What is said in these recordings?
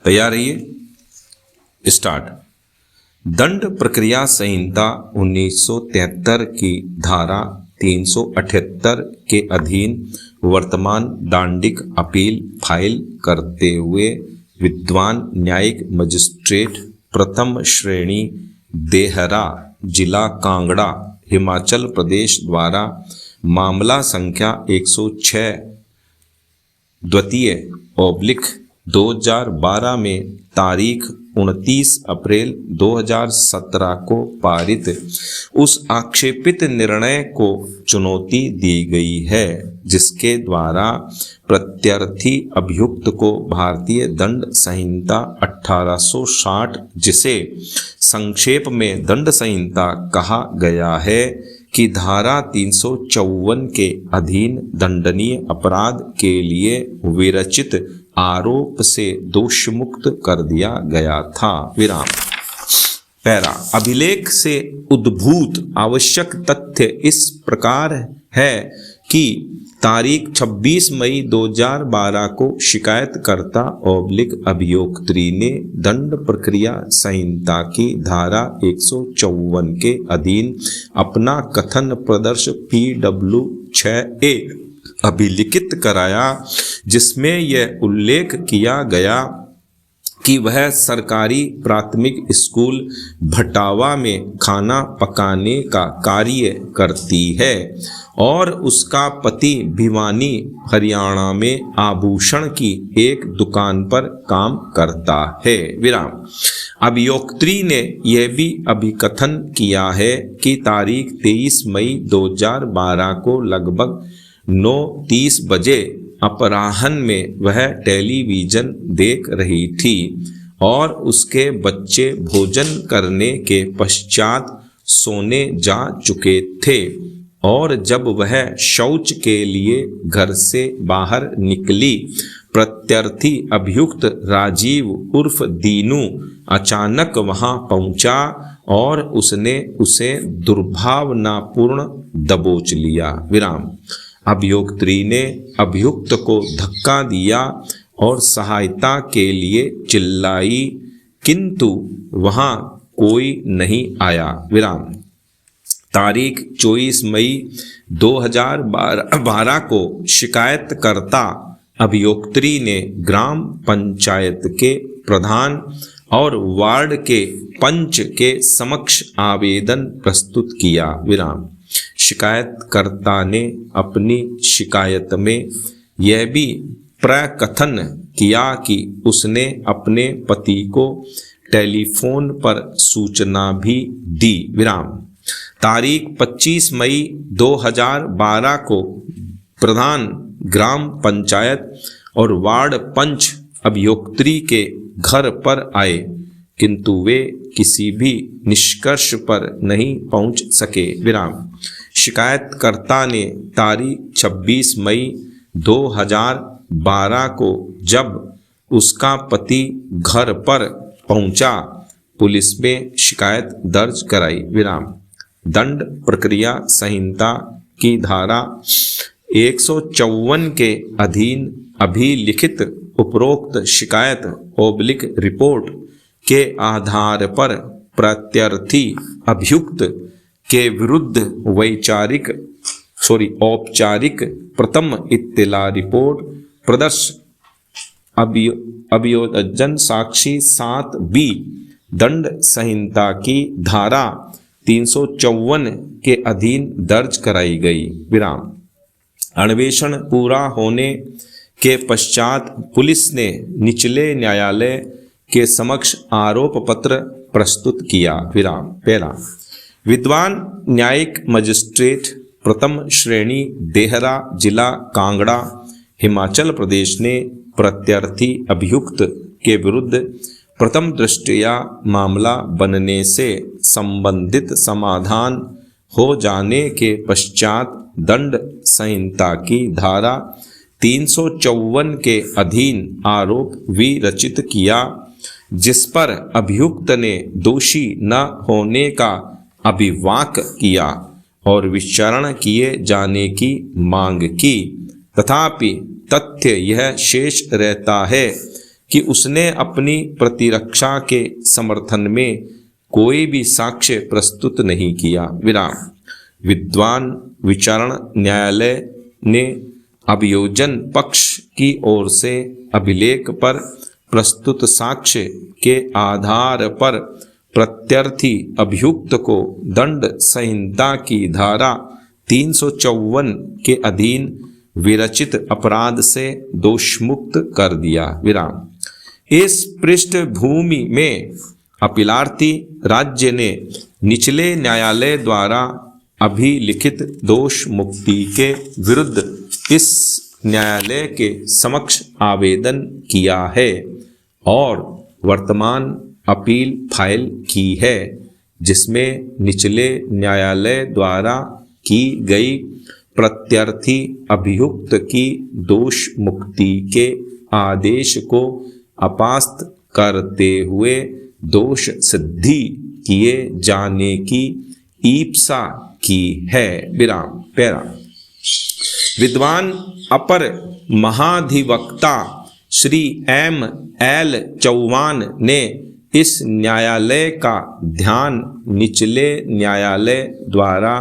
तैयार रहिए, स्टार्ट। दंड प्रक्रिया संहिता 1973 की धारा 378 के अधीन वर्तमान दांडिक अपील फाइल करते हुए विद्वान न्यायिक मजिस्ट्रेट प्रथम श्रेणी देहरा, जिला कांगड़ा, हिमाचल प्रदेश द्वारा मामला संख्या 106 द्वितीय/2012 में तारीख 29 अप्रैल 2017 को पारित उस आक्षेपित निर्णय को चुनौती दी गई है जिसके द्वारा प्रत्यर्थी अभियुक्त को भारतीय दंड संहिता 1860, जिसे संक्षेप में दंड संहिता कहा गया है, की धारा 354 के अधीन दंडनीय अपराध के लिए विरचित आरोप से दोषमुक्त कर दिया गया था। विराम। पैरा। अभिलेख से उद्भूत आवश्यक तथ्य इस प्रकार है कि तारीख 26 मई 2012 को शिकायतकर्ता अभियोक्त्री ने दंड प्रक्रिया संहिता की धारा 154 के अधीन अपना कथन प्रदर्श PW 6A अभिलिखित कराया, जिसमें यह उल्लेख किया गया कि वह सरकारी प्राथमिक स्कूल भटावा में खाना पकाने का कार्य करती है और उसका पति भिवानी, हरियाणा में आभूषण की एक दुकान पर काम करता है। विराम। अभियोक्त्री ने यह भी अभिकथन किया है कि तारीख 23 मई 2012 को लगभग 9:30 बजे अपराह्न में वह टेलीविजन देख रही थी और उसके बच्चे भोजन करने के पश्चात सोने जा चुके थे और जब वह शौच के लिए घर से बाहर निकली, प्रत्यर्थी अभियुक्त राजीव उर्फ दीनू अचानक वहां पहुंचा और उसने उसे दुर्भावनापूर्ण दबोच लिया। विराम। अभियोक्त्री ने अभियुक्त को धक्का दिया और सहायता के लिए चिल्लाई, किंतु वहां कोई नहीं आया। विराम। तारीख 24 मई 2012 को शिकायतकर्ता अभियोक्त्री ने ग्राम पंचायत के प्रधान और वार्ड के पंच के समक्ष आवेदन प्रस्तुत किया। विराम। शिकायतकर्ता ने अपनी शिकायत में यह भी प्रकथन किया कि उसने अपने पति को टेलीफोन पर सूचना भी दी। विराम। तारीख 25 मई 2012 को प्रधान ग्राम पंचायत और वार्ड पंच अभियोक्त्री के घर पर आए, किंतु वे किसी भी निष्कर्ष पर नहीं पहुंच सके। विराम। शिकायतकर्ता ने तारीख 26 मई 2012 को जब उसका पति घर पर पहुंचा, पुलिस में शिकायत दर्ज कराई। विराम। दंड प्रक्रिया संहिता की धारा 154 के अधीन अभिलिखित उपरोक्त शिकायत रिपोर्ट के आधार पर प्रत्यर्थी अभियुक्त के विरुद्ध औपचारिक प्रथम इत्तला रिपोर्ट प्रदर्श अभियोजन साक्षी 7B दंड संहिता की धारा 354 के अधीन दर्ज कराई गई। विराम। अन्वेषण पूरा होने के पश्चात पुलिस ने निचले न्यायालय के समक्ष आरोप पत्र प्रस्तुत किया। विराम। पहला, विद्वान न्यायिक मजिस्ट्रेट प्रथम श्रेणी देहरा, जिला कांगड़ा, हिमाचल प्रदेश ने प्रत्यर्थी अभियुक्त के विरुद्ध प्रथम दृष्टया मामला बनने से संबंधित समाधान हो जाने के पश्चात दंड संहिता की धारा 354 के अधीन आरोप विरचित किया, जिस पर अभियुक्त ने दोषी न होने का अभिवाक किया और विचारण किए जाने की मांग की। तथापि तथ्य यह शेष रहता है कि उसने अपनी प्रतिरक्षा के समर्थन में कोई भी साक्ष्य प्रस्तुत नहीं किया। विराम। विद्वान विचारण न्यायालय ने अभियोजन पक्ष की ओर से अभिलेख पर प्रस्तुत साक्ष्य के आधार पर प्रत्यर्थी अभियुक्त को दंड संहिता की धारा 354 के अधीन विरचित अपराध से दोषमुक्त कर दिया। विराम। इस पृष्ठभूमि में अपीलार्थी राज्य ने निचले न्यायालय द्वारा अभिलिखित दोष मुक्ति के विरुद्ध इस न्यायालय के समक्ष आवेदन किया है और वर्तमान अपील फाइल की है, जिसमें निचले न्यायालय द्वारा की गई प्रत्यर्थी अभियुक्त की दोष मुक्ति के आदेश को अपास्त करते हुए दोष सिद्धि किए जाने की ईप्सा की है। विराम। पैरा। विद्वान अपर महाधिवक्ता श्री M.L. चौहान ने इस न्यायालय का ध्यान निचले न्यायालय द्वारा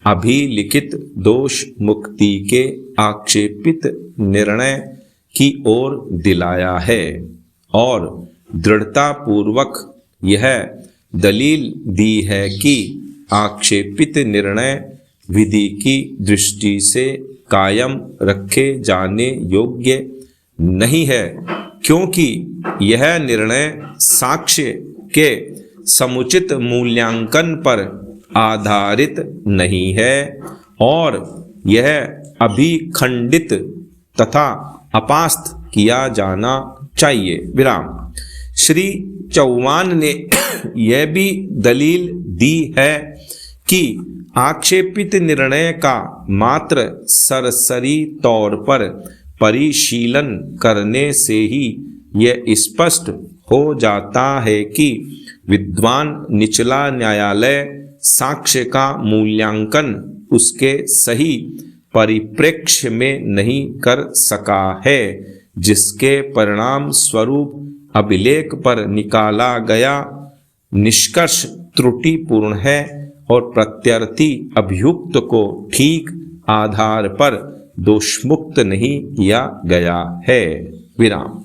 अभिलिखित दोष मुक्ति के आक्षेपित निर्णय की ओर दिलाया है और दृढ़तापूर्वक यह दलील दी है कि आक्षेपित निर्णय विधि की दृष्टि से कायम रखे जाने योग्य नहीं है, क्योंकि यह निर्णय साक्ष्य के समुचित मूल्यांकन पर आधारित नहीं है और यह अभिखंडित तथा अपास्त किया जाना चाहिए। विराम। श्री चौहान ने यह भी दलील दी है कि आक्षेपित निर्णय का मात्र सरसरी तौर पर परिशीलन करने से ही यह स्पष्ट हो जाता है कि विद्वान निचला न्यायालय साक्ष्य का मूल्यांकन उसके सही परिप्रेक्ष्य में नहीं कर सका है, जिसके परिणाम स्वरूप अभिलेख पर निकाला गया निष्कर्ष त्रुटिपूर्ण है और प्रत्यर्थी अभियुक्त को ठीक आधार पर दोषमुक्त नहीं किया गया है। विराम।